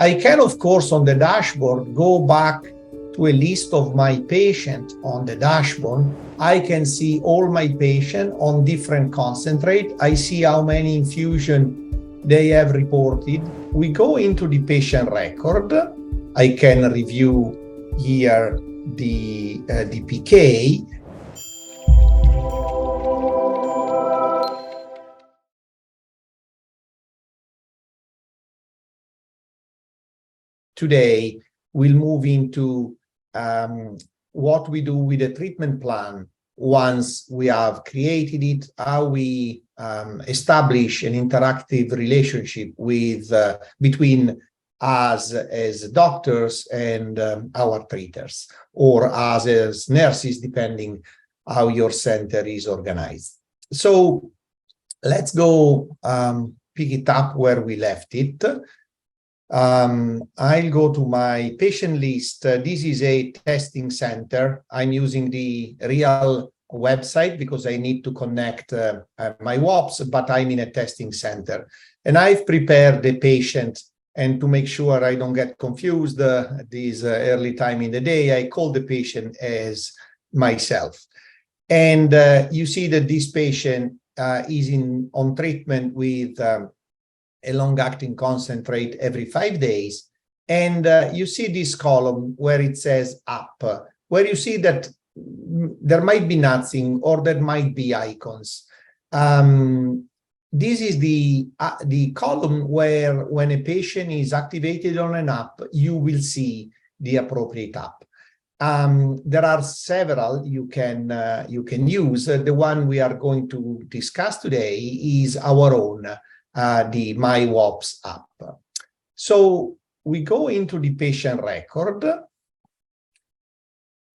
I can, of course, on the dashboard, go back to a list of my patients on the dashboard. I can see all my patients on different concentrate. I see how many infusion they have reported. We go into the patient record. I can review here the PK. Today, we'll move into what we do with the treatment plan once we have created it, how we establish an interactive relationship with between us as doctors and our treaters, or us as nurses, depending how your center is organized. So let's go pick it up where we left it. I'll go to my patient list. This is a testing center. I'm using the real website because I need to connect my WAPPS, but I'm in a testing center. And I've prepared the patient, and to make sure I don't get confused this early time in the day, I call the patient as myself. And you see that this patient is on treatment with a long-acting concentrate every 5 days. And you see this column where it says up, where you see that there might be nothing or there might be icons. This is the column where when a patient is activated on an app, you will see the appropriate app. There are several you can use. The one we are going to discuss today is our own, the MyWAPPS app. So we go into the patient record,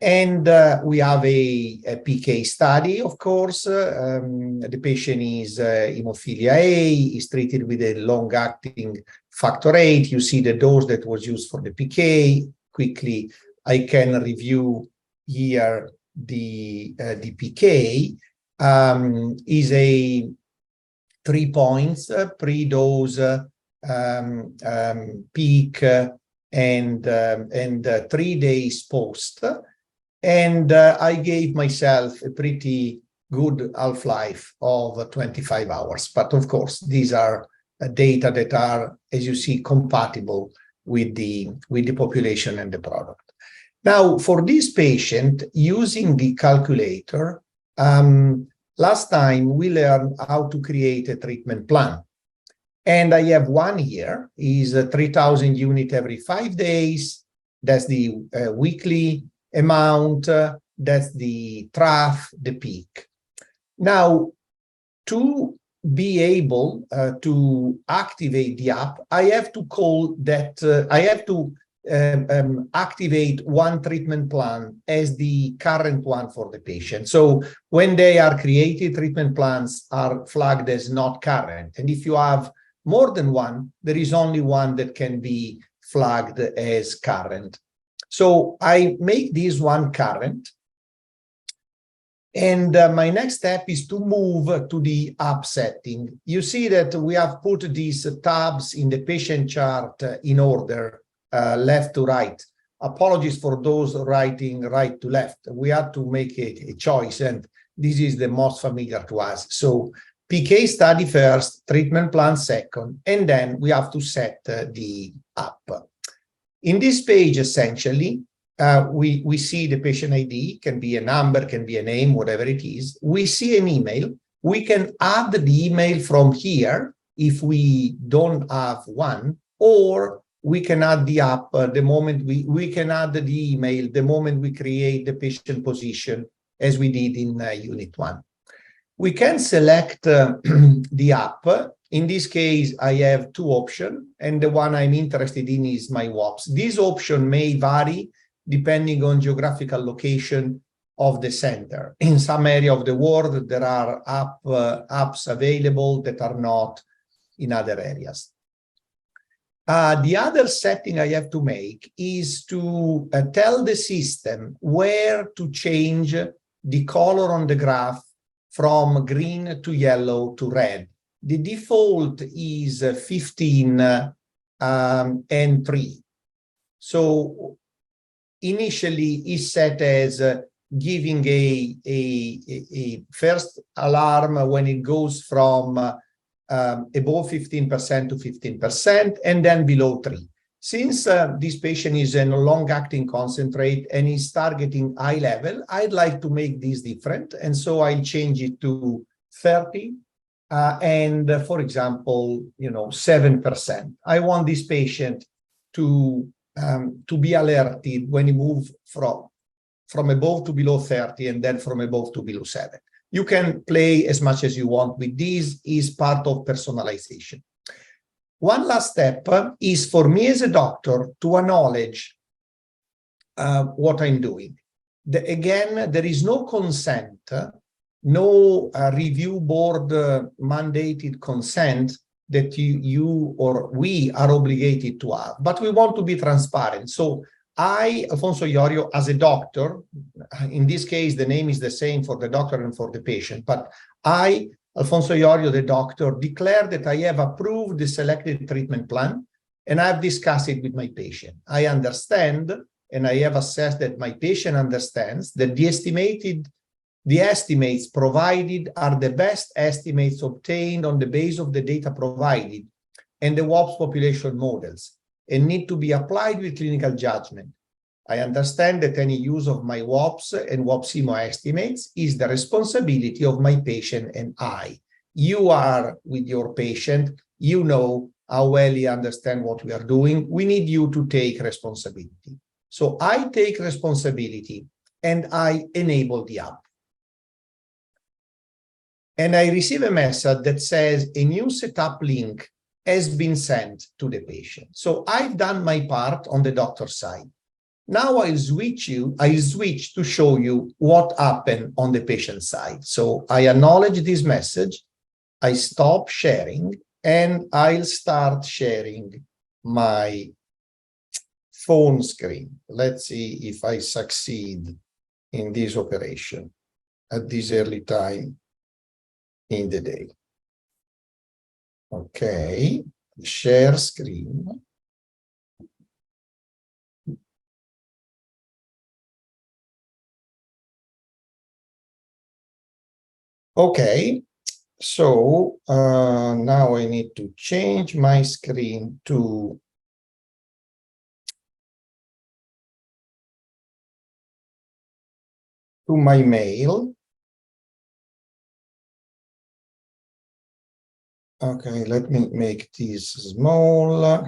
and we have a PK study, of course. The patient is hemophilia A, is treated with a long-acting factor VIII. You see the dose that was used for the PK. Quickly, I can review here the PK. Is a 3 points, pre-dose, peak, and 3 days post. And I gave myself a pretty good half-life of 25 hours. But of course, these are data that are, as you see, compatible with the population and the product. Now, for this patient, using the calculator, last time we learned how to create a treatment plan. And I have one here, is 3,000 units every 5 days. That's the weekly amount. That's the trough, the peak. Now, to be able to activate the app, I have to call that, I have to activate one treatment plan as the current one for the patient. So when they are created, treatment plans are flagged as not current. And if you have more than one, there is only one that can be flagged as current. So I make this one current. And my next step is to move to the app setting. You see that we have put these tabs in the patient chart in order, left to right. Apologies for those writing right to left. We had to make a choice, and this is the most familiar to us. So PK study first, treatment plan second, and then we have to set the app. In this page, essentially, we see the patient ID, can be a number, can be a name, whatever it is. We see an email. We can add the email from here if we don't have one, or we can add the app the moment we can add the email the moment we create the patient position, as we did in Unit 1. We can select the app. In this case, I have two options, and the one I'm interested in is MyWAPPS. This option may vary depending on geographical location of the center. In some area of the world, there are apps available that are not in other areas. The other setting I have to make is to tell the system where to change the color on the graph from green to yellow to red. The default is 15 and 3. So initially is set as giving a first alarm when it goes from above 15% to 15%, and then below 3. Since this patient is a long-acting concentrate and is targeting high level, I'd like to make this different, and so I'll change it to 30 and, for example, 7%. I want this patient to be alerted when he moves from above to below 30 and then from above to below 7. You can play as much as you want with this. Is part of personalization. One last step is for me as a doctor to acknowledge what I'm doing. Again, there is no consent, no review board mandated consent that you or we are obligated to have, but we want to be transparent. So I, Alfonso Iorio, as a doctor, in this case, the name is the same for the doctor and for the patient, but I, Alfonso Iorio, the doctor, declare that I have approved the selected treatment plan and I've discussed it with my patient. I understand and I have assessed that my patient understands that the estimates provided are the best estimates obtained on the basis of the data provided and the WAPPS population models, and need to be applied with clinical judgment. I understand that any use of MyWAPPS and WAPPS-Hemo estimates is the responsibility of my patient and I. You are with your patient, you know how well he understands what we are doing. We need you to take responsibility. So I take responsibility and I enable the app. And I receive a message that says a new setup link has been sent to the patient. So I've done my part on the doctor side. Now I'll switch to show you what happened on the patient side. So I acknowledge this message, I stop sharing, and I'll start sharing my phone screen. Let's see if I succeed in this operation at this early time in the day. Okay, share screen. Okay, so now I need to change my screen to my mail. Okay, let me make this small. I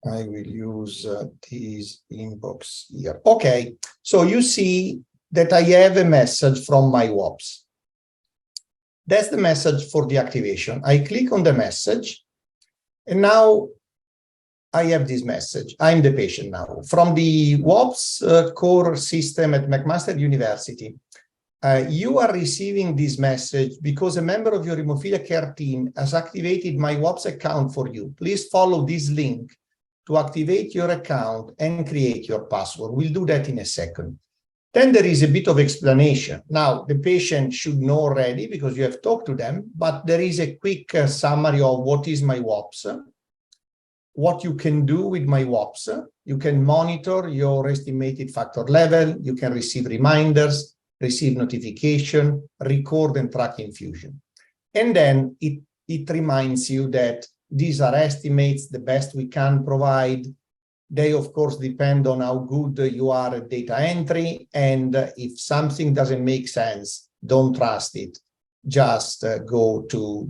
will use this inbox here. Okay, so you see that I have a message from MyWAPPS. That's the message for the activation. I click on the message, and now I have this message. I'm the patient now. From the WAPPS core system at McMaster University, you are receiving this message because a member of your hemophilia care team has activated MyWAPPS account for you. Please follow this link to activate your account and create your password. We'll do that in a second. Then there is a bit of explanation. Now, the patient should know already because you have talked to them, but there is a quick summary of what is MyWAPPS, what you can do with MyWAPPS. You can monitor your estimated factor level, you can receive reminders, receive notification, record and track infusion. And then it reminds you that these are estimates, the best we can provide. They, of course, depend on how good you are at data entry. And if something doesn't make sense, don't trust it. Just go to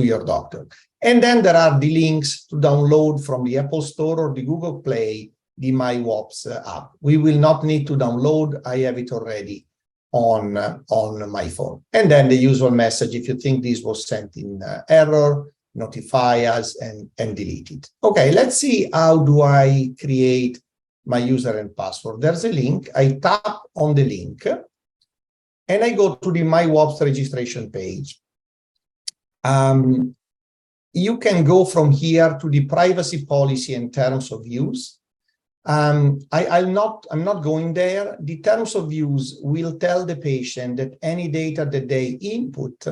your doctor. And then there are the links to download from the Apple Store or the Google Play, the MyWAPPS app. We will not need to download. I have it already on my phone. And then the usual message, if you think this was sent in error, notify us and delete it. Okay, let's see how do I create my user and password. There's a link. I tap on the link and I go to the MyWAPPS registration page. You can go from here to the privacy policy and terms of use. I'm not going there. The terms of use will tell the patient that any data that they input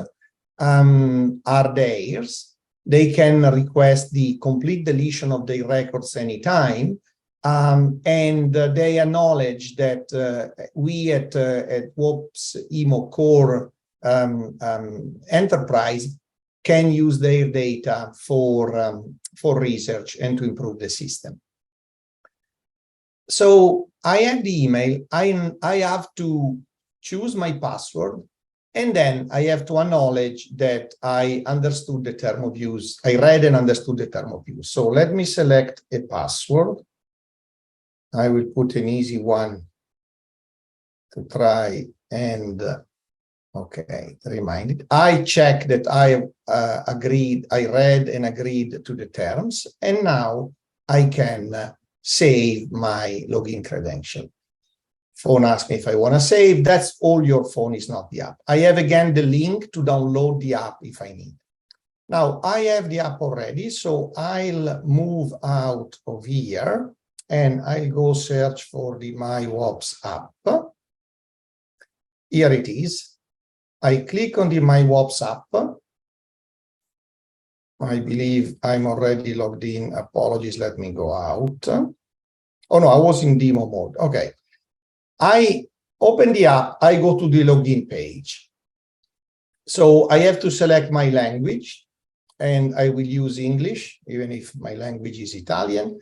are theirs. They can request the complete deletion of their records anytime. And they acknowledge that we at WAPPS-Hemo Core Enterprise can use their data for research and to improve the system. So I have the email, I have to choose my password, and then I have to acknowledge that I understood the term of use. I read and understood the term of use. So let me select a password. I will put an easy one to try and, okay, remind it. I check that I agreed, I read and agreed to the terms, and now I can save my login credential. Phone asks me if I want to save. That's all your phone, is not the app. I have again the link to download the app if I need. Now I have the app already, so I'll move out of here and I'll go search for the MyWAPPS app. Here it is. I click on the MyWAPPS app. I believe I'm already logged in. Apologies, let me go out. Oh no, I was in demo mode. Okay. I open the app, I go to the login page. So I have to select my language, and I will use English, even if my language is Italian.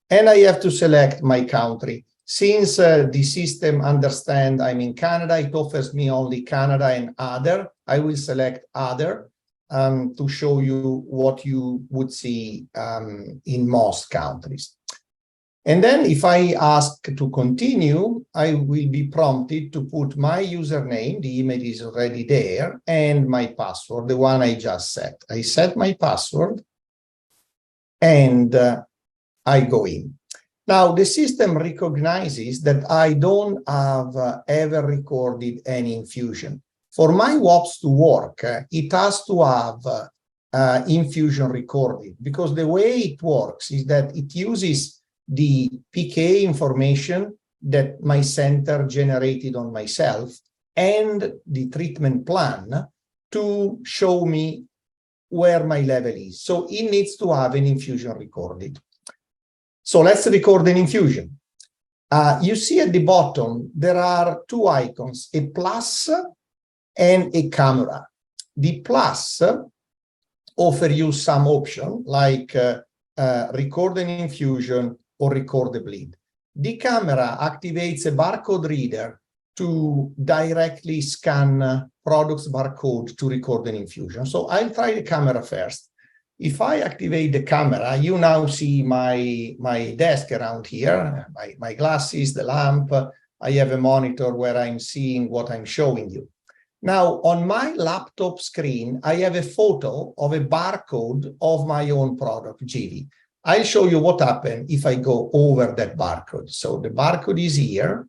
And I have to select my country. Since the system understands I'm in Canada, it offers me only Canada and other. I will select other to show you what you would see in most countries. And then if I ask to continue, I will be prompted to put my username, the email is already there, and my password, the one I just set. I set my password and I go in. Now, the system recognizes that I don't have ever recorded any infusion. For MyWAPPS to work, it has to have infusion recorded, because the way it works is that it uses the PK information that my center generated on myself and the treatment plan to show me where my level is. So it needs to have an infusion recorded. So let's record an infusion. You see at the bottom, there are two icons, a plus and a camera. The plus offer you some option like record an infusion or record the bleed. The camera activates a barcode reader to directly scan products barcode to record an infusion. So I'll try the camera first. If I activate the camera, you now see my desk around here, my glasses, the lamp. I have a monitor where I'm seeing what I'm showing you. Now, on my laptop screen, I have a photo of a barcode of my own product, GV. I'll show you what happened if I go over that barcode. So the barcode is here.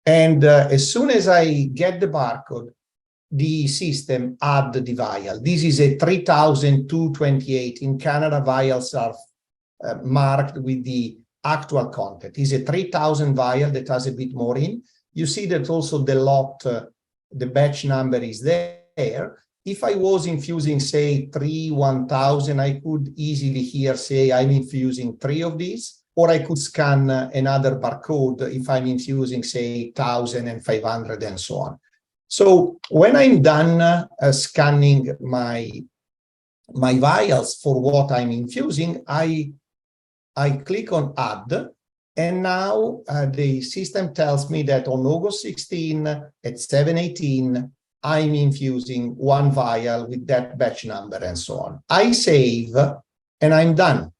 And as soon as I get the barcode, the system add the vial. This is a 3,228. In Canada, vials are marked with the actual content. It's a 3,000 vial that has a bit more in. You see that also the lot, the batch number is there. If I was infusing, say, 1,000, I could easily here say I'm infusing 3 of these, or I could scan another barcode if I'm infusing, say, 1,500 and so on. So when I'm done scanning my vials for what I'm infusing, I click on add, and now the system tells me that on August 16 at 7:18, I'm infusing 1 vial with that batch number and so on. I save and I'm done.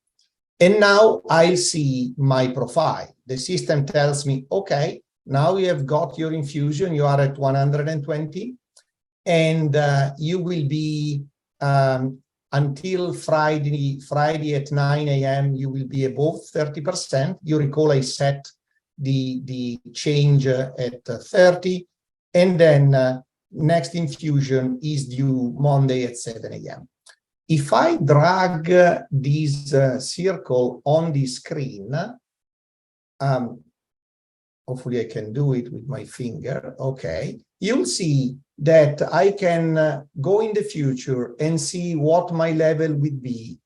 And now I see my profile. The system tells me, okay, now you have got your infusion, you are at 120, and you will be, until Friday at 9 a.m., you will be above 30%. You recall I set the change at 30, and then next infusion is due Monday at 7 a.m. If I drag this circle on the screen, hopefully I can do it with my finger. Okay. you'll see that I can go in the future and see what my level would be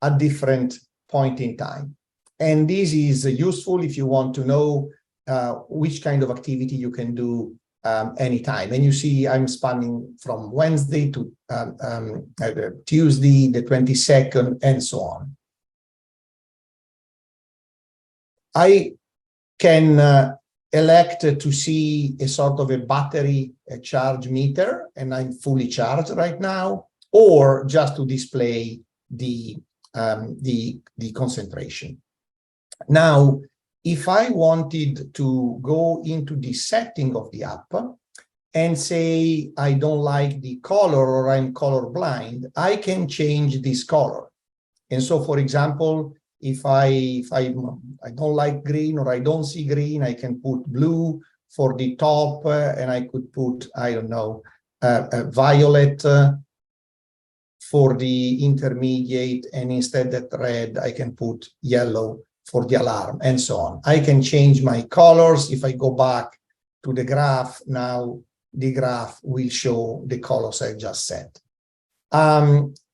at different point in time. And this is useful if you want to know which kind of activity you can do anytime. And you see I'm spanning from Wednesday to Tuesday, the 22nd, and so on. I can elect to see a sort of a battery charge meter, and I'm fully charged right now, or just to display the concentration. Now, if I wanted to go into the setting of the app and say I don't like the color or I'm colorblind, I can change this color. And so, for example, if I don't like green or I don't see green, I can put blue for the top, and I could put, I don't know, violet for the intermediate, and instead that red, I can put yellow for the alarm, and so on. I can change my colors. If I go back to the graph, now the graph will show the colors I just set.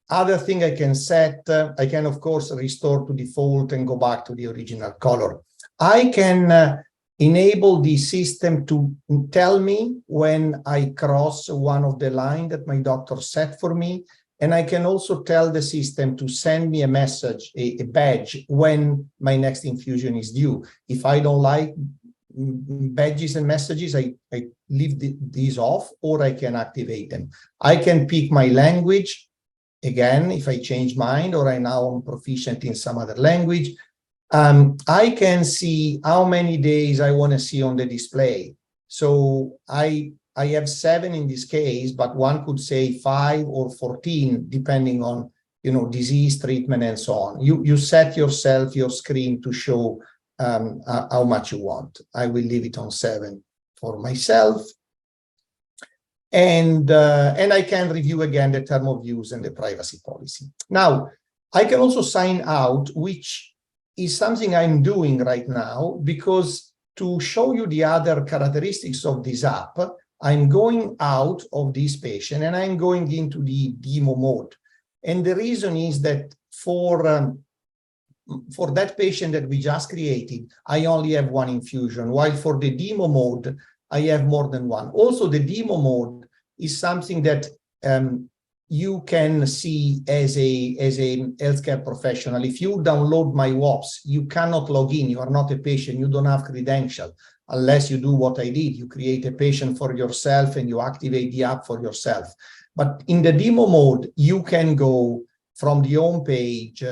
Other thing I can set, I can, of course, restore to default and go back to the original color. I can enable the system to tell me when I cross one of the lines that my doctor set for me. And I can also tell the system to send me a message, a badge, when my next infusion is due. If I don't like badges and messages, I leave these off, or I can activate them. I can pick my language. Again, if I change mine, or I now am proficient in some other language, I can see how many days I want to see on the display. So I have 7 in this case, but one could say 5 or 14, depending on, you know, disease, treatment, and so on. You set yourself your screen to show how much you want. I will leave it on 7 for myself. And I can review again the term of use and the privacy policy. Now, I can also sign out, which is something I'm doing right now, because to show you the other characteristics of this app, I'm going out of this patient and I'm going into the demo mode. And the reason is that for that patient that we just created, I only have 1 infusion, while for the demo mode, I have more than 1. Also, the demo mode is something that you can see as a healthcare professional. If you download MyWAPPS, you cannot log in. You are not a patient. You don't have credential unless you do what I did. You create a patient for yourself and you activate the app for yourself. But in the demo mode, you can go from the home page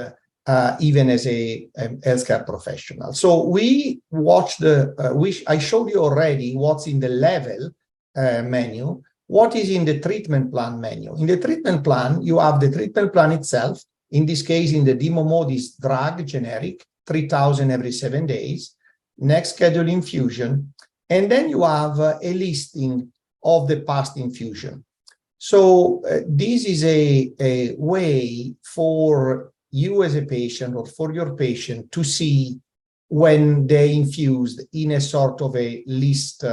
even as a healthcare professional. So we watched I showed you already what's in the level menu. What is in the treatment plan menu? In the treatment plan, you have the treatment plan itself. In this case, in the demo mode is drug generic, 3,000 every 7 days. Next schedule infusion. And then you have a listing of the past infusion. So this is a way for you as a patient or for your patient to see when they infused in a sort of a list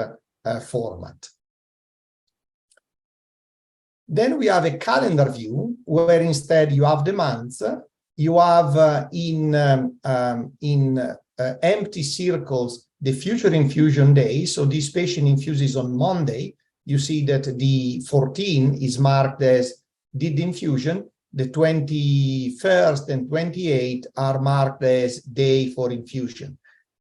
format. Then we have a calendar view where instead you have the months, you have empty circles the future infusion day. So this patient infuses on Monday. You see that the 14 is marked as did infusion. The 21st and 28 are marked as day for infusion.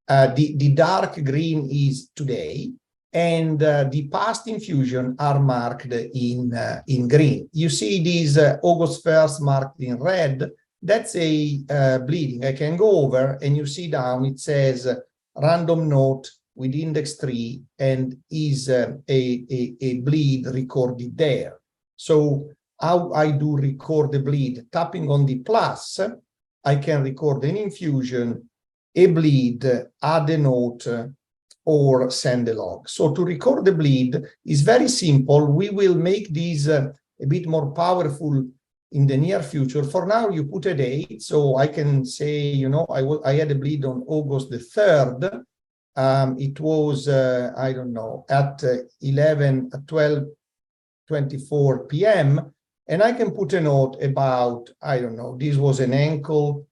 The dark green is today. And the past infusion are marked in green. You see these August 1st marked in red. That's a bleeding. I can go over and you see down it says random note with index 3 and is a bleed recorded there. So how I do record the bleed? Tapping on the plus, I can record an infusion, a bleed, add a note, or send a log. So to record the bleed is very simple. We will make these a bit more powerful in the near future. For now, you put a date. So I can say, you know, I had a bleed on August the 3rd. it was, I don't know, at 12:24 p.m. And I can put a note about, I don't know, this was an ankle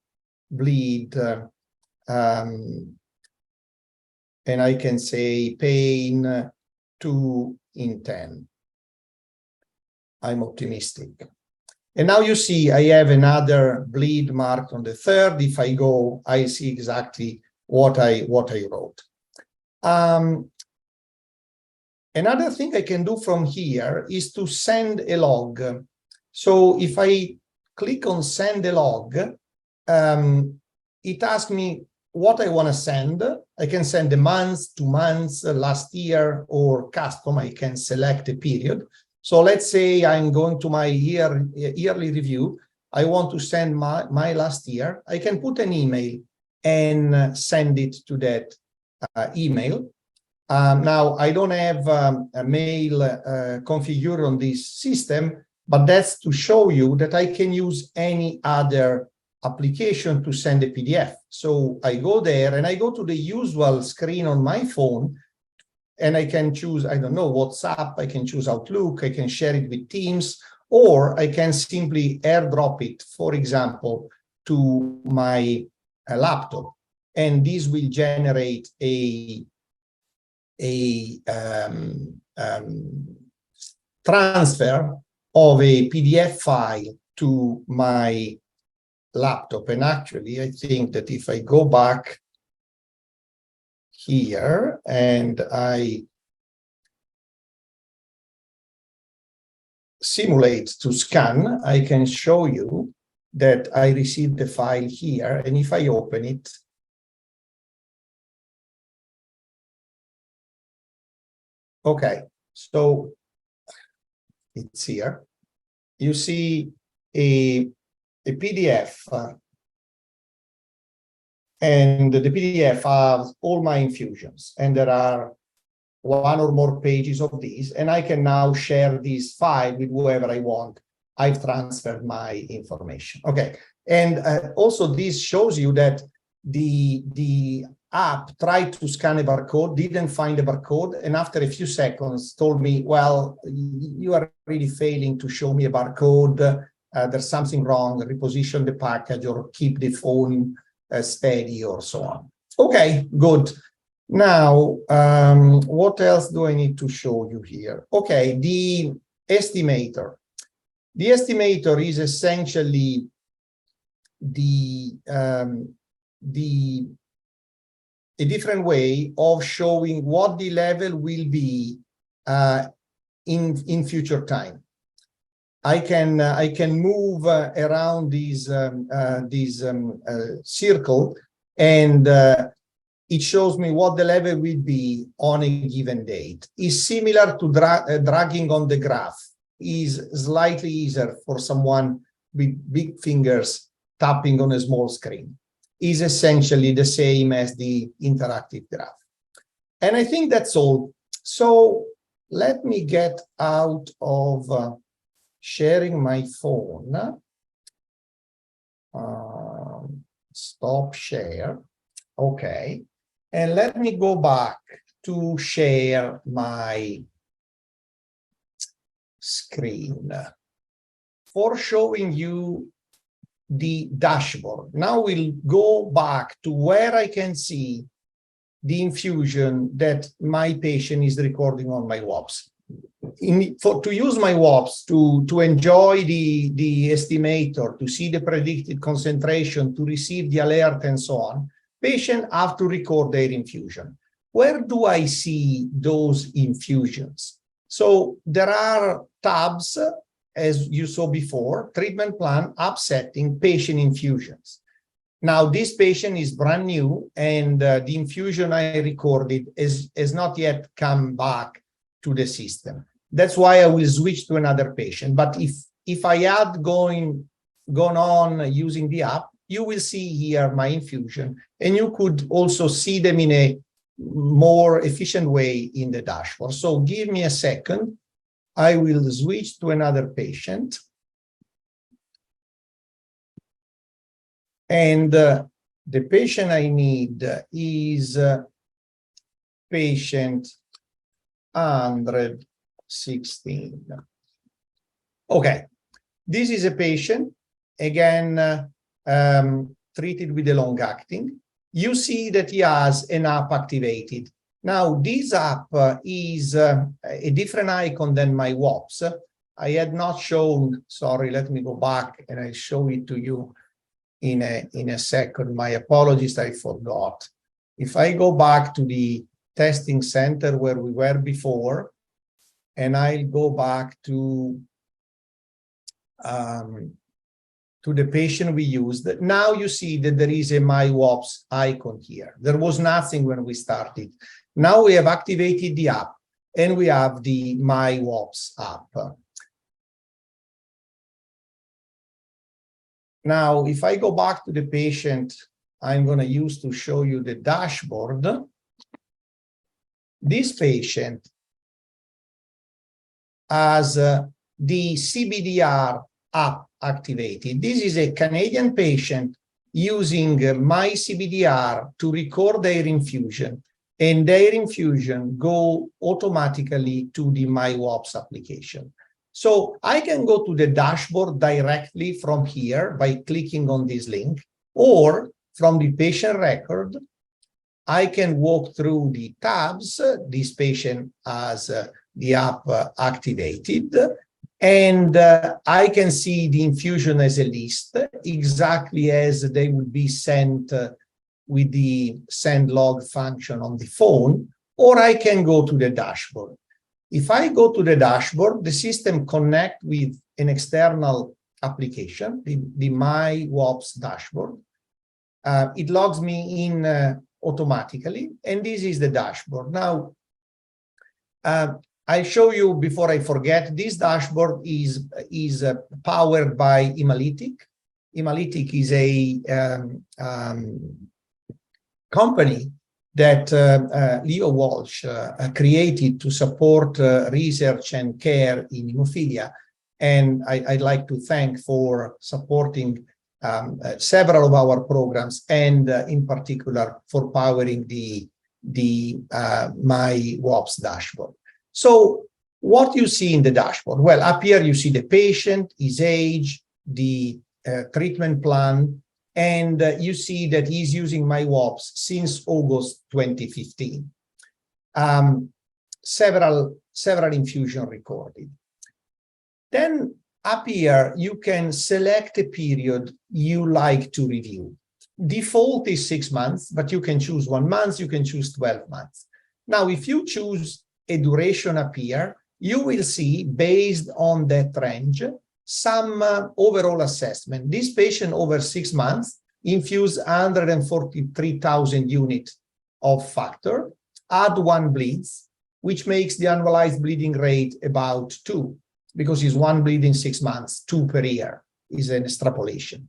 bleed, and I can say pain 2 in 10. I'm optimistic. And now you see I have another bleed marked on the 3rd. If I go, I see exactly what I wrote. Another thing I can do from here is to send a log. So if I click on send a log, it asks me what I want to send. I can send a month, 2 months, last year, or custom. I can select a period. So let's say I'm going to my yearly review. I want to send my last year. I can put an email and send it to that email. Now, I don't have a mail configured on this system, but that's to show you that I can use any other application to send a PDF. So I go there and I go to the usual screen on my phone, and I can choose, I don't know, WhatsApp, I can choose Outlook, I can share it with Teams, or I can simply airdrop it, for example, to my laptop. And this will generate a transfer of a PDF file to my laptop. And actually, I think that if I go back here and I simulate to scan, I can show you that I received the file here. And if I open it, okay, so it's here. You see a PDF, and the PDF has all my infusions, and there are 1 or more pages of these, and I can now share this file with whoever I want. I've transferred my information. Okay, and also this shows you that the app tried to scan a barcode, didn't find a barcode, and after a few seconds told me, well, you are really failing to show me a barcode. There's something wrong, reposition the package or keep the phone steady or so on. Okay, good. Now, what else do I need to show you here? Okay, the estimator. The estimator is essentially a different way of showing what the level will be in future time. I can move around this circle, and it shows me what the level will be on a given date. It's similar to dragging on the graph. Is slightly easier for someone with big fingers tapping on a small screen. Is essentially the same as the interactive graph. And I think that's all. So let me get out of sharing my phone. Stop share. Okay. And let me go back to share my screen for showing you the dashboard. Now we'll go back to where I can see the infusion that my patient is recording on MyWAPPS. To use MyWAPPS, to enjoy the estimator, to see the predicted concentration, to receive the alert and so on, patients have to record their infusion. Where do I see those infusions? So there are tabs, as you saw before: treatment plan, app setting, patient infusions. Now, this patient is brand new, and the infusion I recorded has not yet come back to the system. That's why I will switch to another patient. But if I had gone on using the app, you will see here my infusion, and you could also see them in a more efficient way in the dashboard. So give me a second. I will switch to another patient. And the patient I need is patient 116. Okay, this is a patient, again, treated with a long-acting. You see that he has an app activated. Now, this app is a different icon than MyWAPPS. I had not shown, sorry, let me go back and I'll show it to you in a second. My apologies, I forgot. If I go back to the testing center where we were before, and I'll go back to the patient we used, now you see that there is a MyWAPPS icon here. There was nothing when we started. Now we have activated the app and we have the MyWAPPS app. Now, if I go back to the patient I'm going to use to show you the dashboard, this patient has the CBDR app activated. This is a Canadian patient using my CBDR to record their infusion, and their infusion go automatically to the MyWAPPS application. So I can go to the dashboard directly from here by clicking on this link, or from the patient record, I can walk through the tabs. This patient has the app activated, and I can see the infusion as a list, exactly as they would be sent with the send log function on the phone, or I can go to the dashboard. If I go to the dashboard, the system connects with an external application, the MyWAPPS Dashboard. It logs me in automatically, and this is the dashboard. Now, I'll show you before I forget, this dashboard is powered by Emalytic. Emalytic is a company that Leo Walsh created to support research and care in hemophilia. And I'd like to thank for supporting several of our programs, and in particular for powering the MyWAPPS dashboard. So what you see in the dashboard? Well, up here you see the patient, his age, the treatment plan, and you see that he's using MyWAPPS since August 2015. Several infusion recorded. Then up here, you can select a period you like to review. Default is 6 months, but you can choose 1 month, you can choose 12 months. Now, if you choose a duration up here, you will see, based on that range, some overall assessment. This patient over 6 months infused 143,000 units of factor, had 1 bleeds, which makes the annualized bleeding rate about 2, because it's 1 bleed in 6 months, 2 per year is an extrapolation.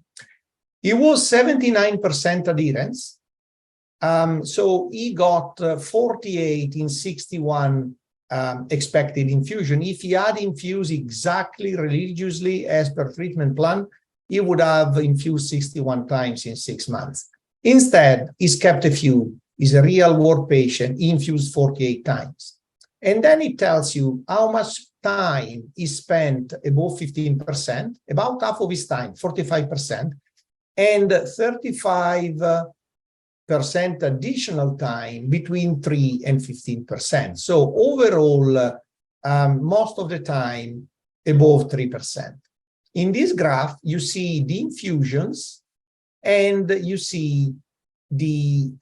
It was 79% adherence. So he got 48 in 61 expected infusion. If he had infused exactly religiously as per treatment plan, he would have infused 61 times in 6 months. Instead, he's kept a few. He's a real-world patient. He infused 48 times. And then it tells you how much time he spent above 15%, about half of his time, 45%, and 35% additional time between 3 and 15%. So overall, most of the time above 3%. In this graph, you see the infusions, and you see the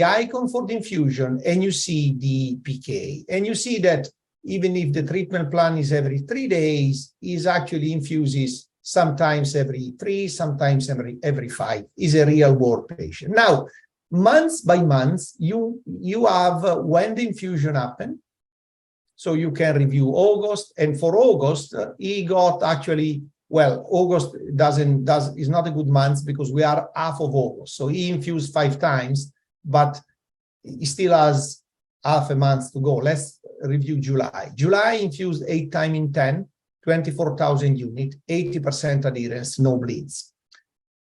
icon for the infusion, and you see the PK, and you see that even if the treatment plan is every 3 days, is actually infuses sometimes every 3, sometimes every 5. Is a real world patient. Now, months by months, you have when the infusion happened. So you can review August, and for August, he got actually, well, August is not a good month because we are half of August. So he infused 5 times, but he still has half a month to go. Let's review July. July infused 8 times in 10, 24,000 units, 80% adherence, no bleeds.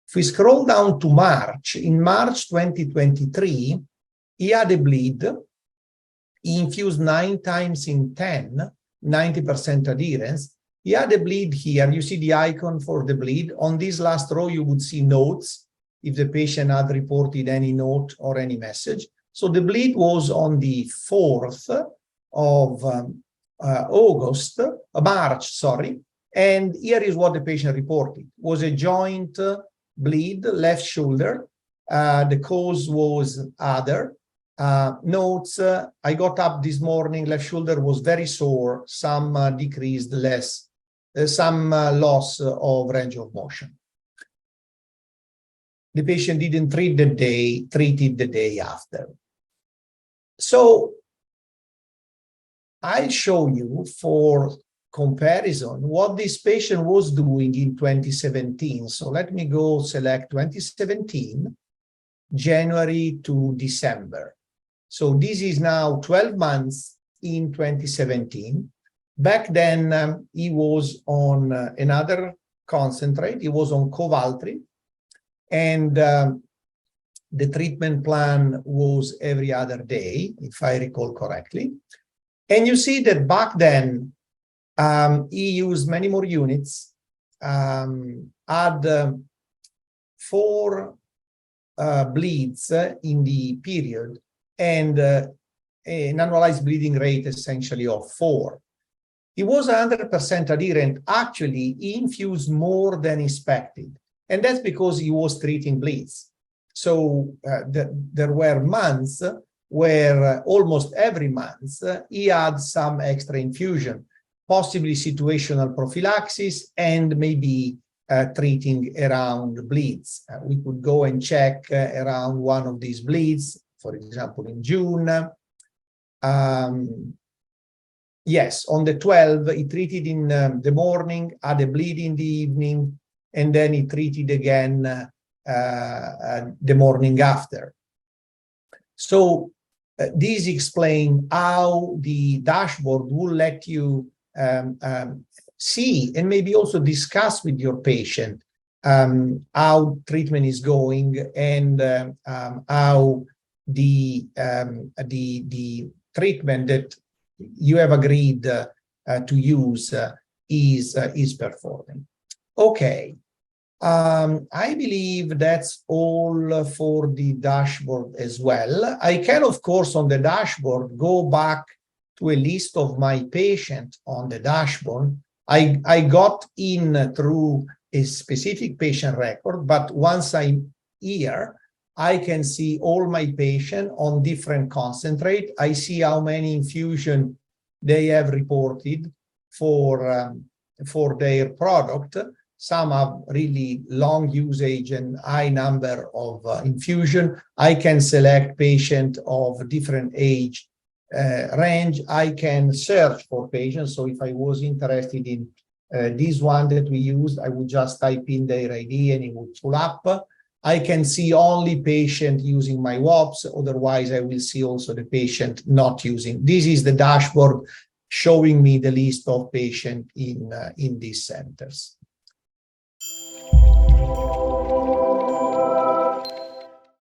If we scroll down to March, in March 2023, He had a bleed. He infused 9 times in 10, 90% adherence. He had a bleed here. You see the icon for the bleed. On this last row, you would see notes if the patient had reported any note or any message. So the bleed was on the 4th of March, sorry. And here is what the patient reported. It was a joint bleed, left shoulder. The cause was other. Notes, I got up this morning, left shoulder was very sore, some decreased less, some loss of range of motion. The patient didn't treat the day, treated the day after. So I'll show you for comparison what this patient was doing in 2017. So let me go select 2017, January to December. So this is now 12 months in 2017. Back then, he was on another concentrate. He was on Covaltry. And the treatment plan was every other day, if I recall correctly. And you see that back then, he used many more units, had 4 bleeds in the period, and an annualized bleeding rate essentially of 4. He was 100% adherent. Actually, he infused more than expected. And that's because he was treating bleeds. So there were months where almost every month he had some extra infusion, possibly situational prophylaxis, and maybe treating around bleeds. We could go and check around one of these bleeds, for example, in June. Yes, on the 12th, he treated in the morning, had a bleed in the evening, and then he treated again the morning after. So this explains how the dashboard will let you see and maybe also discuss with your patient how treatment is going and how the treatment that you have agreed to use is performing. Okay, I believe that's all for the dashboard as well. I can, of course, on the dashboard, go back to a list of my patients on the dashboard. I got in through a specific patient record, but once I'm here, I can see all my patients on different concentrate. I see how many infusion they have reported for their product. Some have really long usage and high number of infusion. I can select patient of different age range. I can search for patients. So if I was interested in this one that we used, I would just type in their ID and it would pull up. I can see only patient using MyWAPPS. Otherwise, I will see also the patient not using. This is the dashboard showing me the list of patients in these centers.